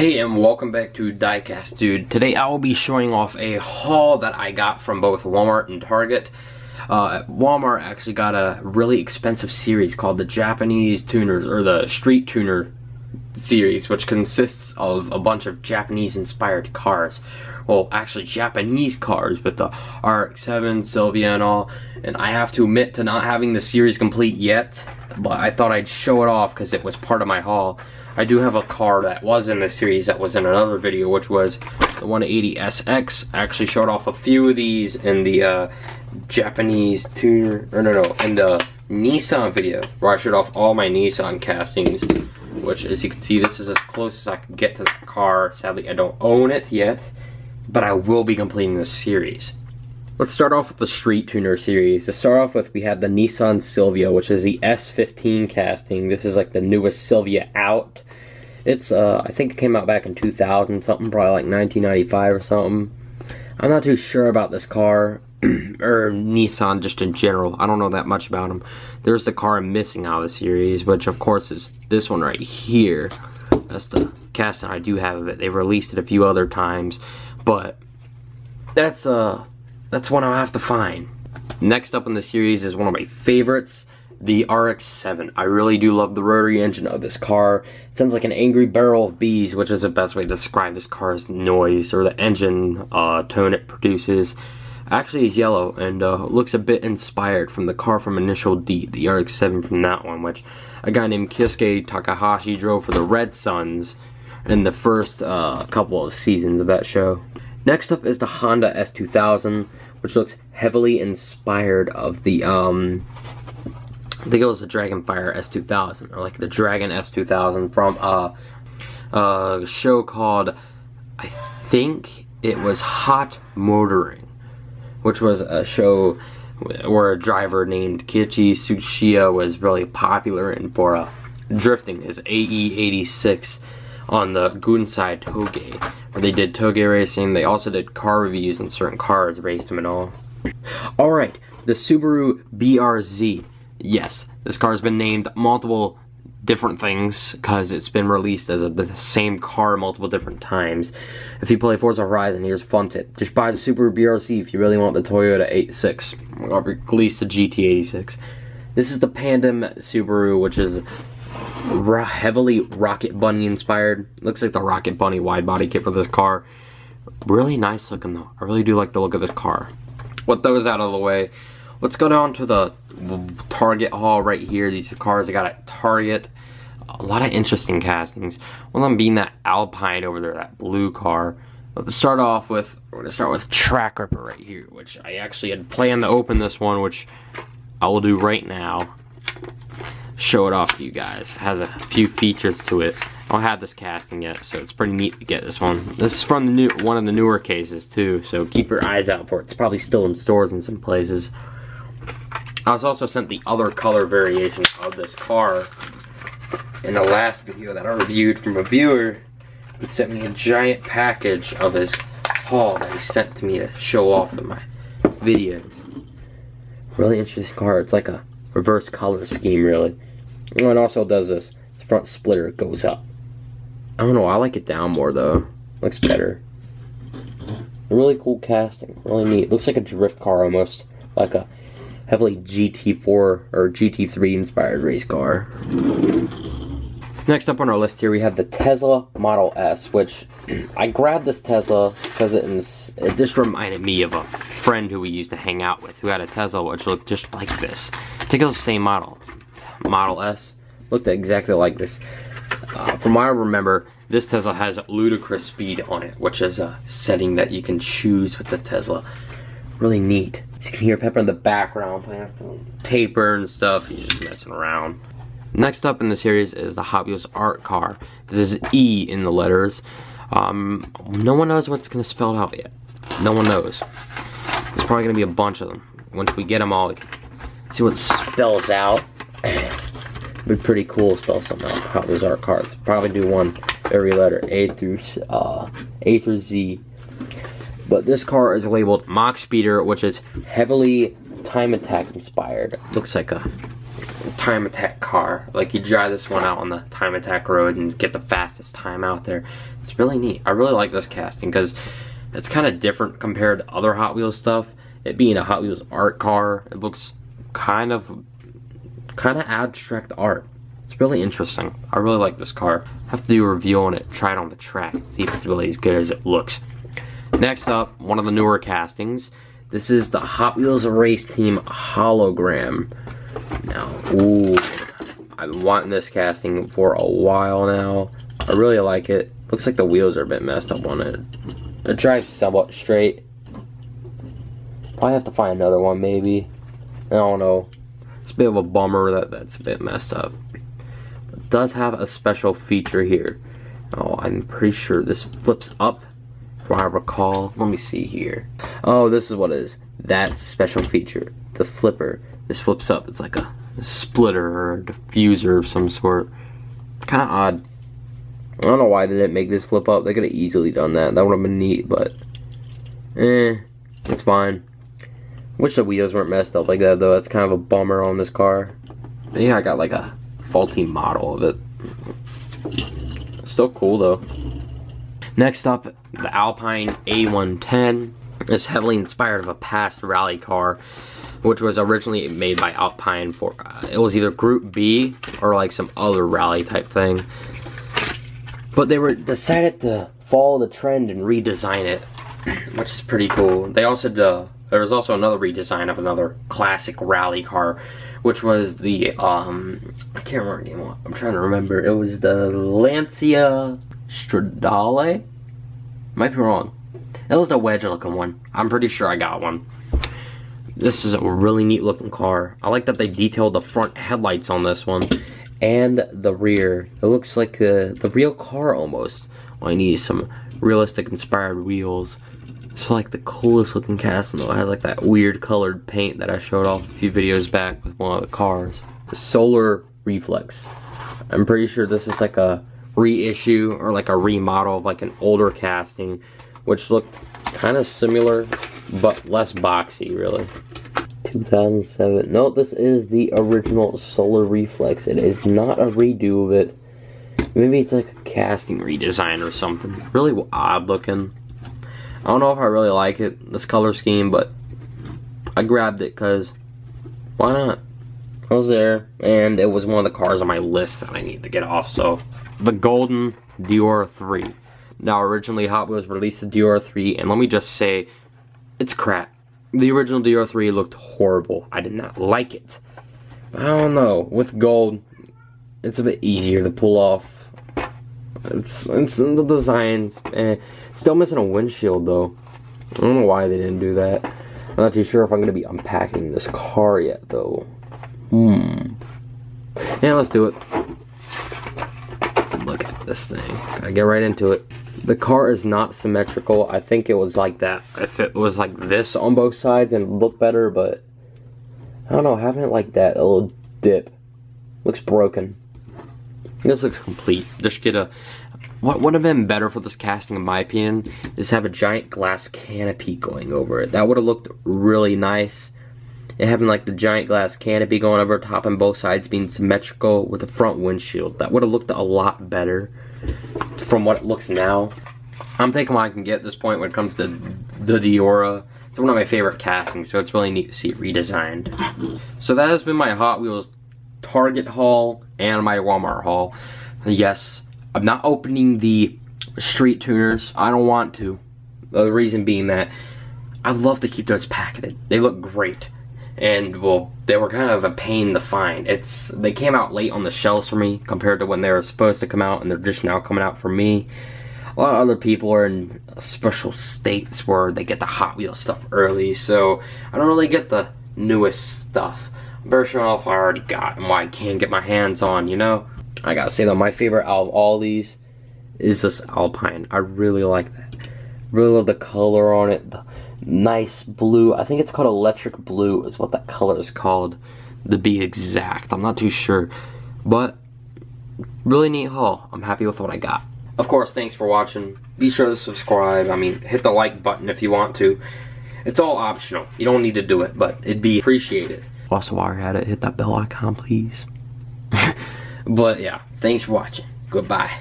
Hey, and welcome back to Diecast Dude. Today I will be showing off a haul that I got from both Walmart and Target. Walmart actually got a really expensive series called the Japanese Tuners, or the Street Tuner series, which consists of a bunch of Japanese inspired cars. Well, actually Japanese cars with the RX-7, Sylvia and all. And I have to admit to not having the series complete yet, but I thought I'd show it off because it was part of my haul. I do have a car that was in the series that was in another video, which was the 180SX. I actually showed off a few of these in the Japanese tuner, or no, in the Nissan video, where I showed off all my Nissan castings, which, as you can see, this is as close as I can get to the car. Sadly, I don't own it yet, but I will be completing this series. Let's start off with the Street Tuner series. To start off with, we have the Nissan Silvia, which is the S15 casting. This is like the newest Silvia out. It's, I think it came out back in 2000 something, probably like 1995 or something. I'm not too sure about this car, or Nissan just in general. I don't know that much about them. There's the car I'm missing out of the series, which of course is this one right here. That's the casting I do have of it. They've released it a few other times, but that's one I'll have to find. Next up in the series is one of my favorites, the RX-7. I really do love the rotary engine of this car. It sounds like an angry barrel of bees, which is the best way to describe this car's noise, or the engine tone it produces. Actually, it's yellow and looks a bit inspired from the car from Initial D, the RX-7 from that one, which a guy named Kisuke Takahashi drove for the Red Suns in the first couple of seasons of that show. Next up is the Honda S2000, which looks heavily inspired of the, I think it was the Dragonfire S2000, or like the Dragon S2000 from a show called, I think it was Hot Motoring, which was a show where a driver named Kiichi Tsuchiya was really popular and for drifting his AE86 on the Gunsai Toge, where they did Toge racing. They also did car reviews and certain cars, raced them and all. Alright, the Subaru BRZ. Yes, this car has been named multiple different things because it's been released as the same car multiple different times. If you play Forza Horizon, here's a fun tip. Just buy the Subaru BRZ if you really want the Toyota 86, or at least the GT86. This is the Pandem Subaru, which is heavily Rocket Bunny inspired. Looks like the Rocket Bunny wide body kit for this car. Really nice looking though. I really do like the look of this car. With those out of the way, let's go down to the Target haul right here. These cars I got at Target. A lot of interesting castings. One of them being that Alpine over there, that blue car. Let's start off with, we're going to start with Track Ripper right here, which I actually had planned to open this one, which I will do right now. Show it off to you guys. It has a few features to it. I don't have this casting yet, so it's pretty neat to get this one. This is from the one of the newer cases too, so keep your eyes out for it. It's probably still in stores in some places. I was also sent the other color variation of this car in the last video that I reviewed from a viewer. He sent me a giant package of his haul that he sent to me to show off in my videos. Really interesting car. It's like a reverse color scheme, really. And it also does this. The front splitter goes up. I don't know, I like it down more though. Looks better. Really cool casting. Really neat. Looks like a drift car almost. Like a heavily GT4 or GT3 inspired race car. Next up on our list here we have the Tesla Model S, which I grabbed this Tesla because it just reminded me of a friend who we used to hang out with who had a Tesla which looked just like this. I think it was the same model. Model S. Looked exactly like this. From what I remember, this Tesla has ludicrous speed on it, which is a setting that you can choose with the Tesla. Really neat. So you can hear Pepper in the background playing with paper and stuff. He's just messing around. Next up in the series is the Hot Wheels art car. This is E in the letters. No one knows what's going to spell out yet. No one knows. There's probably going to be a bunch of them. Once we get them all, we can see what spells out. It'd be pretty cool to spell something out. Hot Wheels art cars. Probably do one every letter, A through Z. But this car is labeled Mach Speeder, which is heavily Time Attack inspired. Looks like a a time attack car. Like, you drive this one out on the time attack road and get the fastest time out there. It's really neat. I really like this casting because it's kind of different compared to other Hot Wheels stuff. It being a Hot Wheels art car, it looks kind of abstract art. It's really interesting. I really like this car. I have to do a review on it, try it on the track, see if it's really as good as it looks. Next up, one of the newer castings. This is the Hot Wheels Race Team hologram. Now, ooh, I've been wanting this casting for a while now. I really like it. Looks like the wheels are a bit messed up on it. It drives somewhat straight. Probably have to find another one, maybe. I don't know. It's a bit of a bummer that's a bit messed up. But it does have a special feature here. Oh, I'm pretty sure this flips up. Do I recall? Let me see here. Oh, this is what it is. That's a special feature. The flipper. This flips up. It's like a splitter or a diffuser of some sort. Kind of odd. I don't know why they didn't make this flip up. They could have easily done that. That would have been neat, but it's fine. Wish the wheels weren't messed up like that though. That's kind of a bummer on this car. But yeah, I got like a faulty model of it. Still cool though. Next up, the Alpine A110 is heavily inspired of a past rally car, which was originally made by Alpine for, it was either Group B or like some other rally type thing. But they were decided to follow the trend and redesign it, which is pretty cool. They also there was also another redesign of another classic rally car, which was the I can't remember the name. I'm trying to remember. It was the Lancia Stradale? Might be wrong. It was the wedge looking one. I'm pretty sure I got one. This is a really neat looking car. I like that they detailed the front headlights on this one and the rear. It looks like the real car almost. All I need is some realistic inspired wheels. It's like the coolest looking casting though. It has like that weird colored paint that I showed off a few videos back with one of the cars. The solar reflex. I'm pretty sure this is like a reissue or like a remodel of like an older casting, which looked kind of similar but less boxy really. 2007. No, this is the original solar reflex. It is not a redo of it. Maybe it's like a casting redesign or something. Really odd looking. I don't know if I really like it, this color scheme, but I grabbed it because why not? I was there, and it was one of the cars on my list that I need to get off, so. The golden Dior 3. Now, originally Hot Wheels released the Dior 3, and let me just say, it's crap. The original Dior 3 looked horrible. I did not like it. I don't know, with gold, it's a bit easier to pull off. It's in the designs. Still missing a windshield though. I don't know why they didn't do that. I'm not too sure if I'm going to be unpacking this car yet though. Yeah, let's do it. Look at this thing. Gotta get right into it. The car is not symmetrical. I think it was like that. If it was like this on both sides and looked better, but I don't know, having it like that, a little dip, looks broken. This looks complete. Just get a. What would have been better for this casting, in my opinion, is have a giant glass canopy going over it. That would have looked really nice. And having like the giant glass canopy going over top and both sides being symmetrical with a front windshield. That would have looked a lot better from what it looks now. I'm thinking what I can get at this point when it comes to the Diora. It's one of my favorite castings, so it's really neat to see it redesigned. So that has been my Hot Wheels Target haul and my Walmart haul. Yes, I'm not opening the street tuners. I don't want to. The reason being that I love to keep those packeted. They look great. And well, they were kind of a pain to find. They came out late on the shelves for me compared to when they were supposed to come out, and they're just now coming out for me. A lot of other people are in special states where they get the Hot Wheels stuff early, so I don't really get the newest stuff. I'm very sure off I already got and why I can't get my hands on, you know? I gotta say though, my favorite out of all these is this Alpine. I really like that. Really love the color on it. The nice blue. I think it's called electric blue is what that color is called, to be exact. I'm not too sure. But really neat haul. I'm happy with what I got. Of course, thanks for watching. Be sure to subscribe. I mean, hit the like button if you want to. It's all optional. You don't need to do it, but it'd be appreciated. Also, while you're at it, hit that bell icon, please. But yeah, thanks for watching. Goodbye.